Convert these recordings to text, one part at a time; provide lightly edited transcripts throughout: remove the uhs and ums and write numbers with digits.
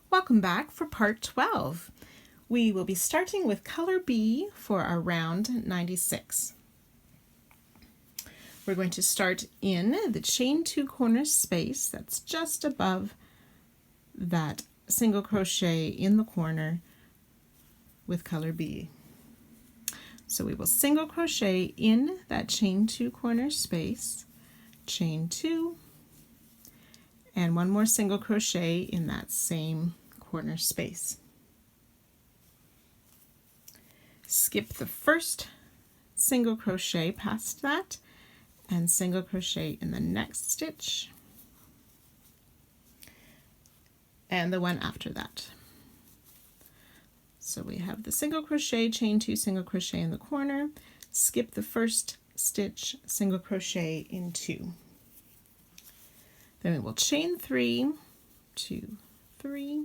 Welcome back for part 12. We will be starting with color B for our round 96. We're going to start in the chain 2 corner space that's just above that single crochet in the corner with color B. So we will single crochet in that chain 2 corner space, chain 2, and one more single crochet in that same corner space. Skip the first single crochet past that and single crochet in the next stitch and the one after that. So we have the single crochet, chain 2, single crochet in the corner, skip the first stitch, single crochet in 2. Then we will chain 3, 2, 3,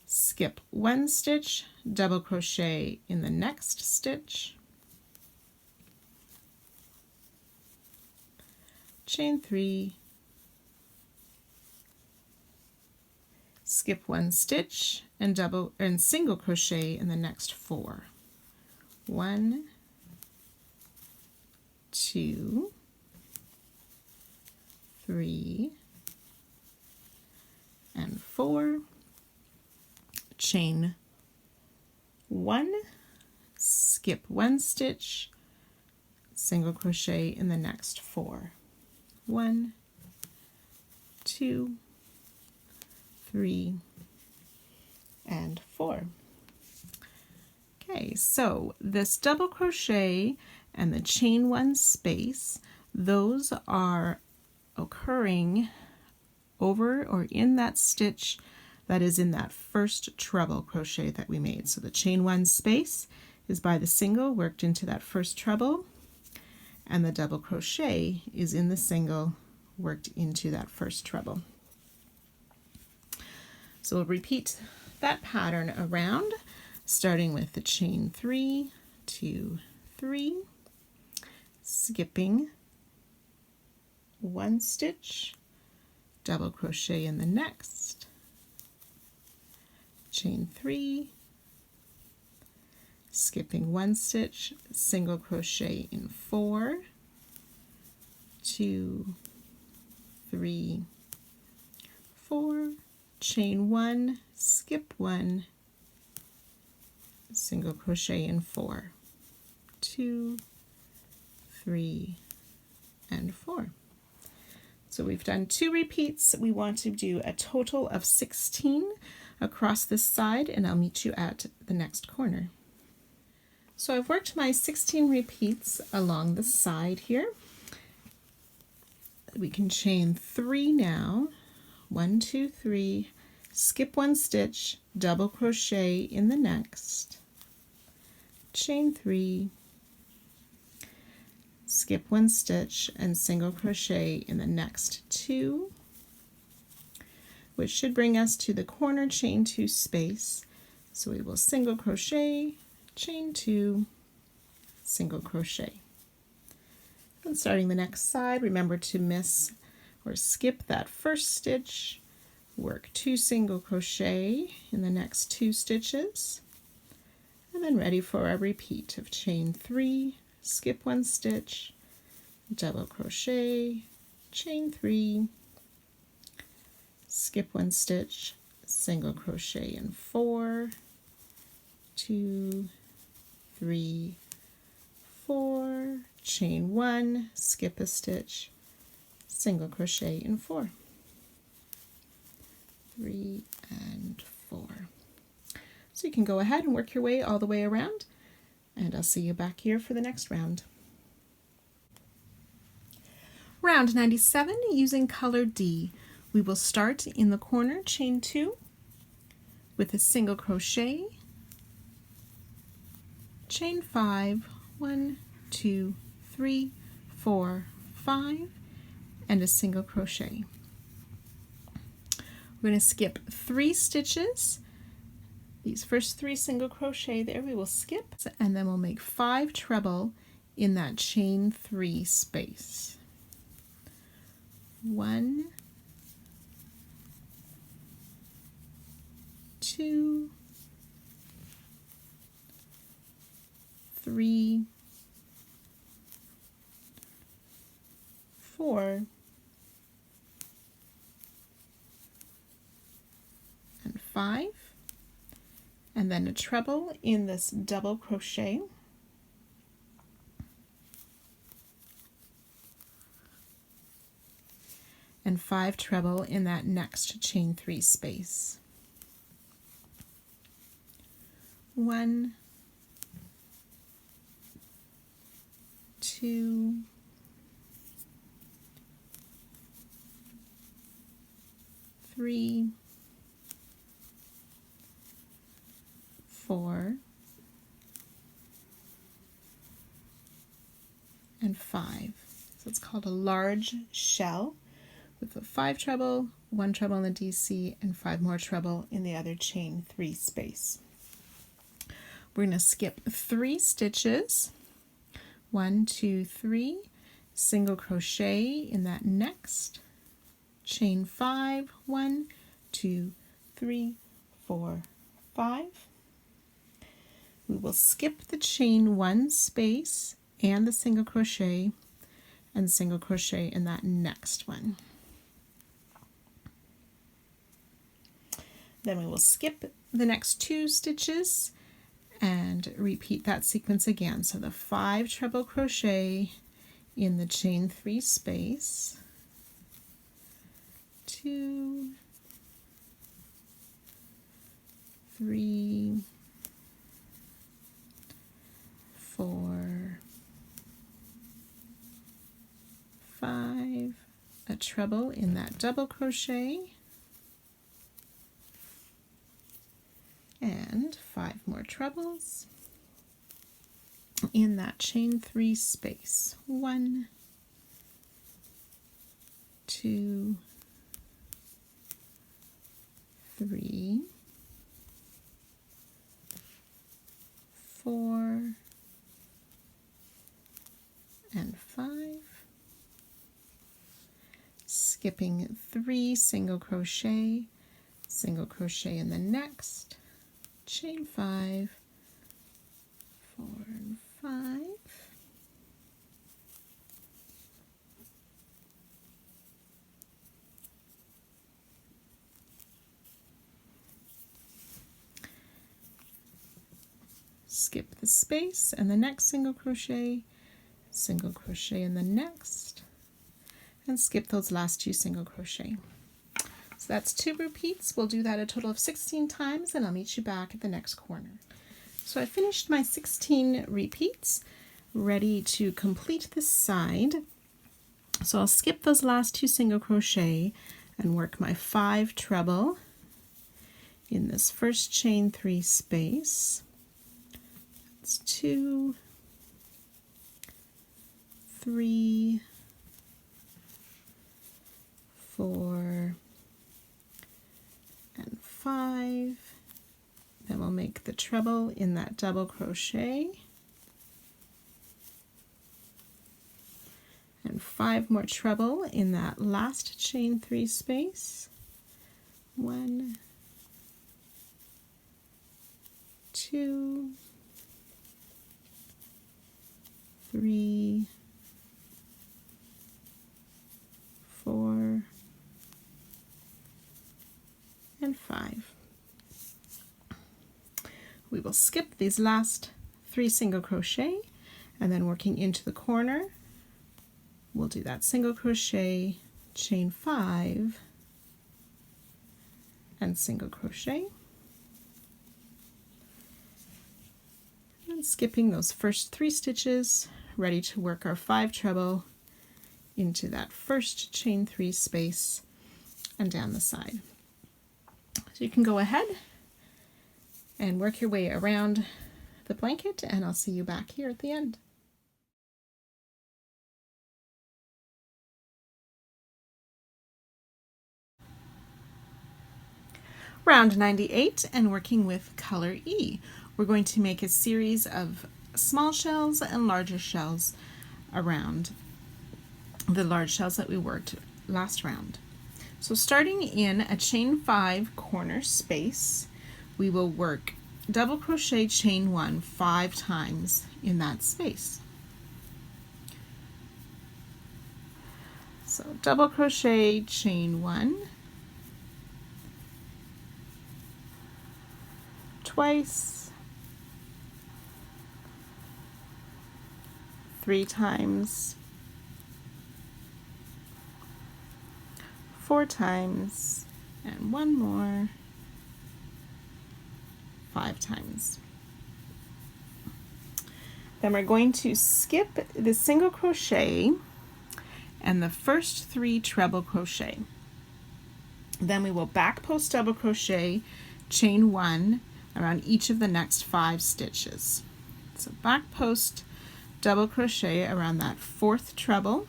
skip 1 stitch, double crochet in the next stitch, chain 3, skip 1 stitch and single crochet in the next 4. 1, 2, 3, and 4. Chain 1, skip 1 stitch, single crochet in the next 4. 1, 2, 3, and 4. Okay, so this double crochet and the chain 1 space, those are occurring over or in that stitch that is in that first treble crochet that we made. So the chain 1 space is by the single worked into that first treble, and the double crochet is in the single worked into that first treble. So we'll repeat that pattern around, starting with the chain 3, 2, 3, skipping 1 stitch, double crochet in the next, chain 3, skipping 1 stitch, single crochet in 4, 2, 3, 4, chain 1, skip 1, single crochet in 4, 2, 3, and 4. So we've done 2 repeats. We want to do a total of 16 across this side, and I'll meet you at the next corner. So I've worked my 16 repeats along the side here. We can chain 3 now, 1, 2, 3, skip 1 stitch, double crochet in the next, chain 3, skip 1 stitch and single crochet in the next 2, which should bring us to the corner chain 2 space. So we will single crochet, chain 2, single crochet. And starting the next side, remember to miss or skip that first stitch, work 2 single crochet in the next 2 stitches, and then ready for a repeat of chain 3, skip 1 stitch, double crochet, chain 3, skip 1 stitch, single crochet in 4, 2, 3, 4, chain 1, skip a stitch, single crochet in 4, 3, and 4. So you can go ahead and work your way all the way around, and I'll see you back here for the next round. Round 97, using color D. We will start in the corner chain 2 with a single crochet, chain 5, 1, 2, 3, 4, 5, and a single crochet. We're going to skip 3 stitches. These first 3 single crochet there we will skip, and then we'll make 5 treble in that chain 3 space. 1, 2, 3, 4, and 5, and then a treble in this double crochet, and 5 treble in that next chain 3 space. 1, 2, 3, 4, and 5. So it's called a large shell with a 5 treble, 1 treble in the DC, and 5 more treble in the other chain 3 space. We're going to skip 3 stitches, 1, 2, 3, single crochet in that next, chain 5, 1, 2, 3, 4, 5. We will skip the chain 1 space and the single crochet and single crochet in that next one. Then we will skip the next 2 stitches and repeat that sequence again. So the 5 treble crochet in the chain 3 space, 2, 3, 4, 5, a treble in that double crochet, and 5 more trebles in that chain 3 space. 1, 2, 3, 4, and 5. Skipping 3 single crochet in the next, chain 5, 4, and 5. Skip the space and the next single crochet in the next, and skip those last 2 single crochet. So that's 2 repeats. We'll do that a total of 16 times, and I'll meet you back at the next corner. So I finished my 16 repeats, ready to complete this side. So I'll skip those last 2 single crochet and work my 5 treble in this first chain 3 space. That's 2, 3, 4, and 5. Then we'll make the treble in that double crochet, and 5 more treble in that last chain 3 space. 1, 2, 3, 4, and 5. We will skip these last 3 single crochet, and then working into the corner, we'll do that single crochet, chain 5, and single crochet, and skipping those first 3 stitches, ready to work our 5 treble into that first chain 3 space and down the side. So you can go ahead and work your way around the blanket, and I'll see you back here at the end. Round 98, and working with color E. We're going to make a series of small shells and larger shells around the large shells that we worked last round. So starting in a chain 5 corner space, we will work double crochet, chain 1 5 times in that space. So double crochet, chain 1, twice, 3 times, 4 times, and 1 more, 5 times. Then we're going to skip the single crochet and the first 3 treble crochet. Then we will back post double crochet, chain 1 around each of the next 5 stitches. So back post double crochet around that 4th treble,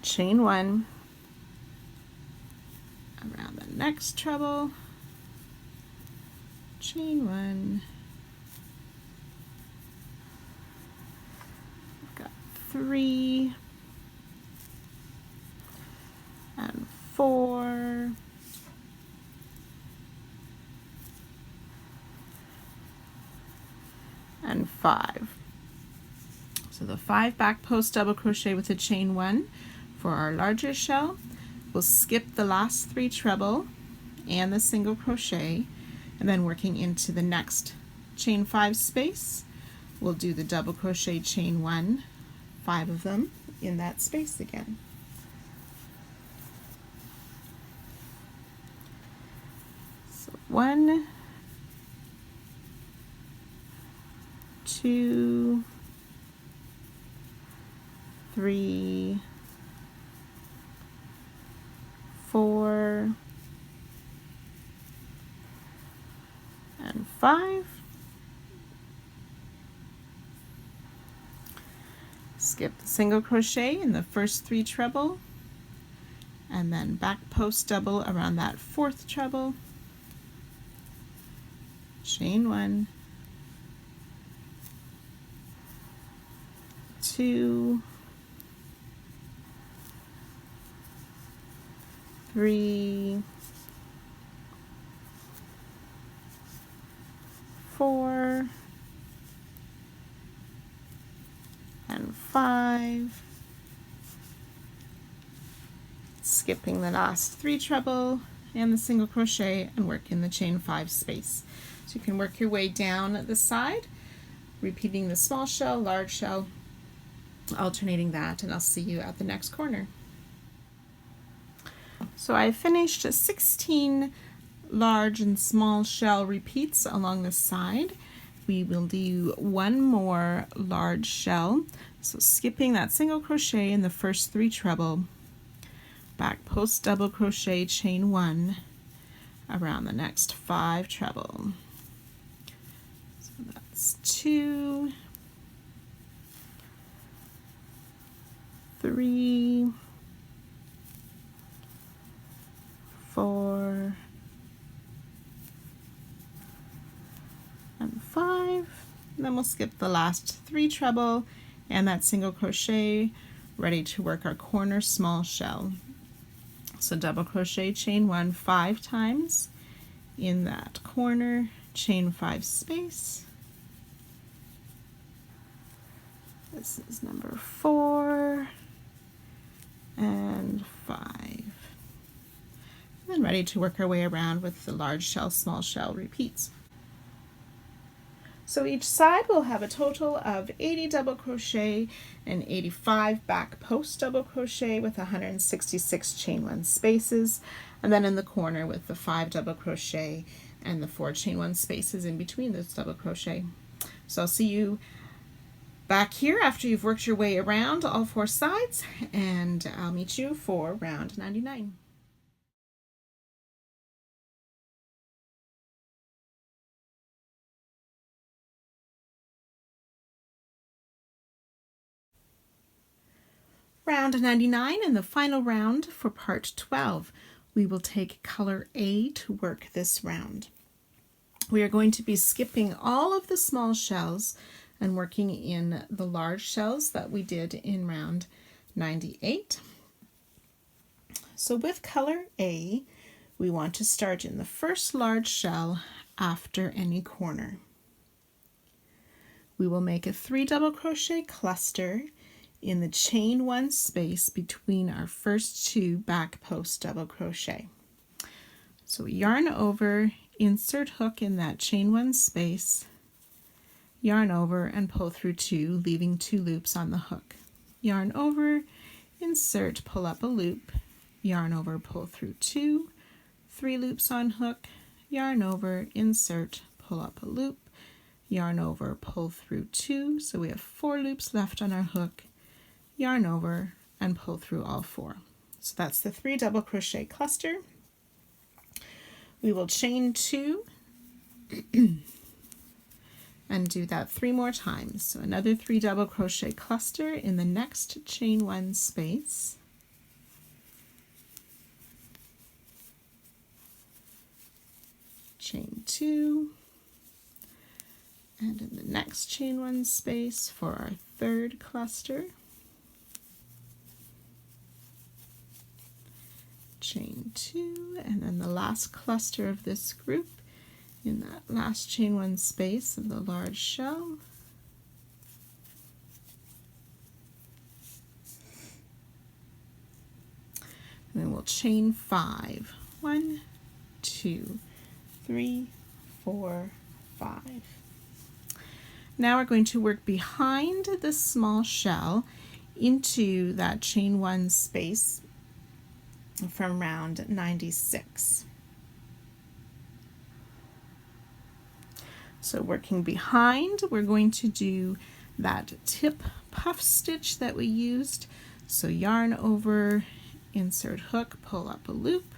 chain 1 around the next treble, chain 1, we've got 3 and 4 and 5. So the 5 back post double crochet with a chain 1 for our larger shell. We'll skip the last 3 treble and the single crochet, and then working into the next chain 5 space, we'll do the double crochet, chain 1, 5 of them in that space again. So 1, 2, 3, 4, and 5. Skip the single crochet in the first 3 treble, and then back post double around that 4th treble, chain 1, 2, 3, 4, and 5. Skipping the last 3 treble and the single crochet and work in the chain 5 space. So you can work your way down the side, repeating the small shell, large shell, alternating that, and I'll see you at the next corner. So I finished 16 large and small shell repeats along the side. We will do 1 more large shell, so skipping that single crochet in the first 3 treble, back post double crochet, chain 1 around the next 5 treble. So that's 2, 3, 4, and 5. And then we'll skip the last 3 treble and that single crochet, ready to work our corner small shell. So double crochet, chain 1 5 times in that corner, chain 5 space. This is number 4 and 5. And then ready to work our way around with the large shell, small shell repeats. So each side will have a total of 80 double crochet and 85 back post double crochet with 166 chain 1 spaces, and then in the corner with the 5 double crochet and the 4 chain 1 spaces in between those double crochet. So I'll see you back here after you've worked your way around all 4 sides, and I'll meet you for round 99. Round 99 and the final round for part 12. We will take color A to work this round. We are going to be skipping all of the small shells and working in the large shells that we did in round 98. So with color A, we want to start in the first large shell after any corner. We will make a 3 double crochet cluster in the chain 1 space between our first 2 back post double crochet. So we yarn over, insert hook in that chain 1 space, yarn over and pull through 2, leaving 2 loops on the hook. Yarn over, insert, pull up a loop, yarn over, pull through 2, 3 loops on hook, yarn over, insert, pull up a loop, yarn over, pull through 2, so we have 4 loops left on our hook, yarn over and pull through all 4. So that's the 3 double crochet cluster. We will chain 2 and do that 3 more times. So another 3 double crochet cluster in the next chain 1 space. Chain 2, and in the next chain 1 space for our 3rd cluster, chain 2, and then the last cluster of this group in that last chain 1 space of the large shell. And then we'll chain 5. 1, 2, 3, 4, 5. Now we're going to work behind the small shell into that chain 1 space from round 96. So working behind, we're going to do that tip puff stitch that we used. So yarn over, insert hook, pull up a loop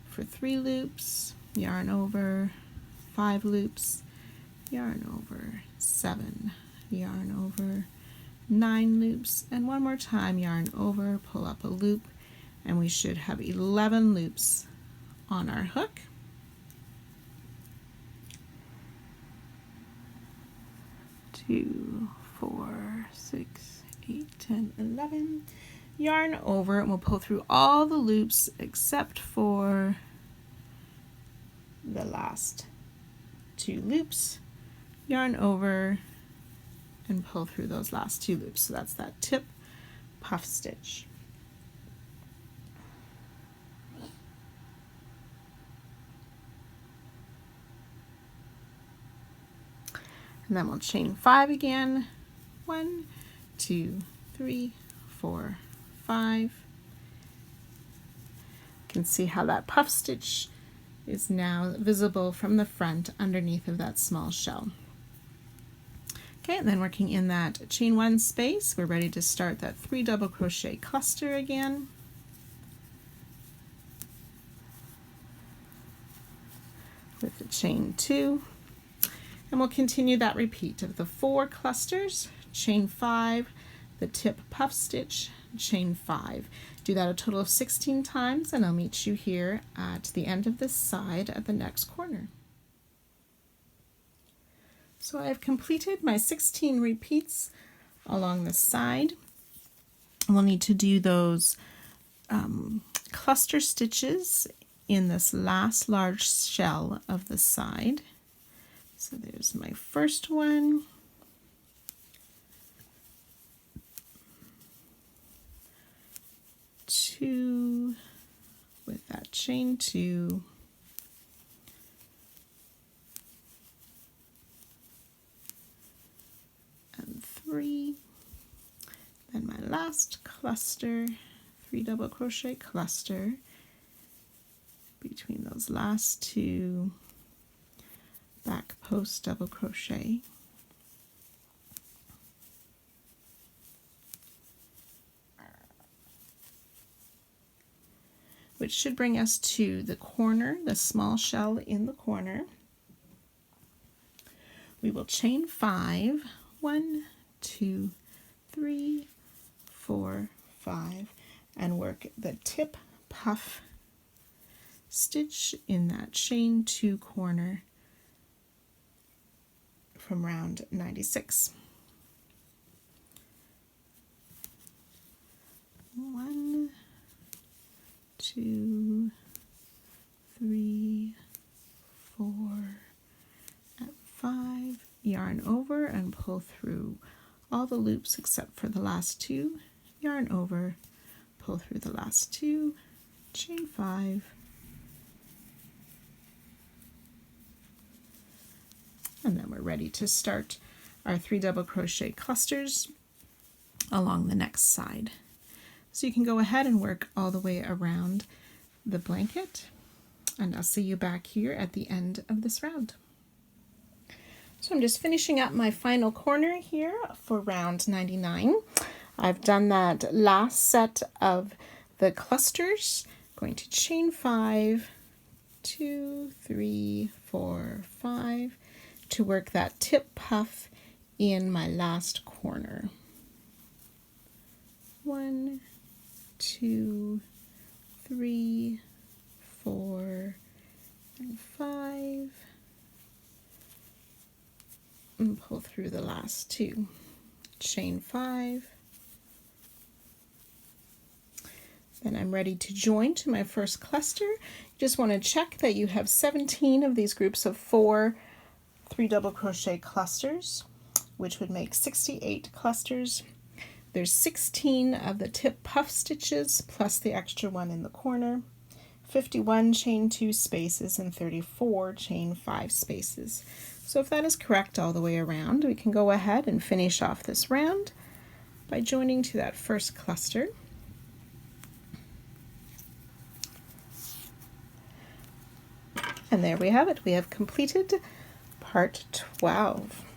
for 3 loops, yarn over, 5 loops, yarn over, 7, yarn over, 9 loops, and one more time, yarn over, pull up a loop, and we should have 11 loops on our hook. Two, 4, 6, 8, 10, 11. Yarn over, and we'll pull through all the loops except for the last 2 loops. Yarn over and pull through those last 2 loops. So that's that tip puff stitch. And then we'll chain 5 again. 1, 2, 3, 4, 5. You can see how that puff stitch is now visible from the front underneath of that small shell. Okay, and then working in that chain 1 space, we're ready to start that 3 double crochet cluster again. With the chain 2. And we'll continue that repeat of the 4 clusters, chain 5, the tip puff stitch, chain 5. Do that a total of 16 times, and I'll meet you here at the end of this side at the next corner. So I've completed my 16 repeats along the side. We'll need to do those cluster stitches in this last large shell of the side. So there's my first one. Two with that chain 2. And 3. Then my last cluster, 3 double crochet cluster between those last 2 back post double crochet. Which should bring us to the corner, the small shell in the corner. We will chain 5, 1, 2, 3, 4, 5, and work the tip puff stitch in that chain 2 corner from round 96. 1, 2, over and pull through all the loops except for the last two, yarn over, pull through the last two, chain 5, and then we're ready to start our 3 double crochet clusters along the next side. So you can go ahead and work all the way around the blanket, and I'll see you back here at the end of this round. So I'm just finishing up my final corner here for round 99. I've done that last set of the clusters. I'm going to chain 5, 2, 3, 4, 5 to work that tip puff in my last corner. 1, 2, 3, 4, and 5, and pull through the last two. Chain 5. Then I'm ready to join to my first cluster. You just want to check that you have 17 of these groups of 4 3 double crochet clusters, which would make 68 clusters. There's 16 of the tip puff stitches plus the extra one in the corner, 51 chain 2 spaces, and 34 chain 5 spaces. So if that is correct all the way around, we can go ahead and finish off this round by joining to that first cluster. And there we have it. We have completed part 12.